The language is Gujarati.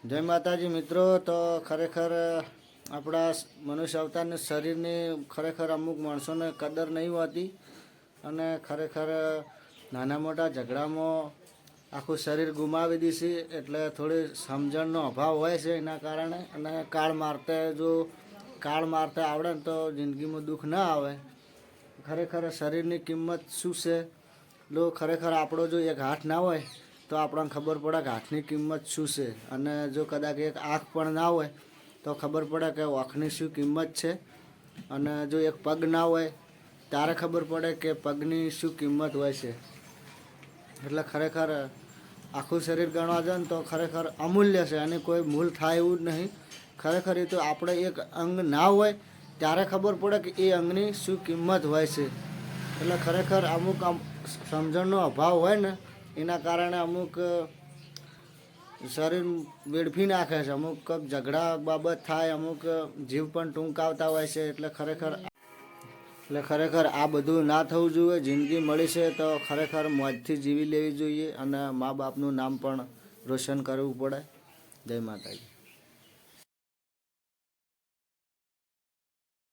જય માતાજી મિત્રો। તો ખરેખર આપણા મનુષ્ય અવતારને શરીરની ખરેખર અમુક માણસોને કદર નહીં હોતી અને ખરેખર નાના મોટા ઝઘડામાં આખું શરીર ગુમાવી દીશે। એટલે થોડી સમજણનો અભાવ હોય છે એના કારણે। અને કાળ મારતા આવડે ને તો જિંદગીમાં દુઃખ ના આવે। ખરેખર શરીરની કિંમત શું છે ખરેખર આપણો જો એક હાથ ના હોય તો આપણને ખબર પડે કે હાથની કિંમત શું છે। અને જો કદાચ એક આંખ પણ ના હોય તો ખબર પડે કે આંખની શું કિંમત છે। અને જો એક પગ ના હોય ત્યારે ખબર પડે કે પગની શું કિંમત હોય છે। એટલે ખરેખર આખું શરીર ગણવા જાય ને તો ખરેખર અમૂલ્ય છે અને કોઈ મૂલ થાય એવું જ નહીં। ખરેખર એ તો આપણે એક અંગ ના હોય ત્યારે ખબર પડે કે એ અંગની શું કિંમત હોય છે। એટલે ખરેખર અમુક સમજણનો અભાવ હોય ને એના કારણે અમુક શરીર વેડફી નાખે છે। અમુક ઝઘડા બાબત થાય, અમુક જીવ પણ ટૂંકાવતા હોય છે। એટલે ખરેખર આ બધું ના થવું જોઈએ। જિંદગી મળી છે તો ખરેખર મોજથી જીવી લેવી જોઈએ અને મા બાપનું નામ પણ રોશન કરવું પડે। જય માતાજી।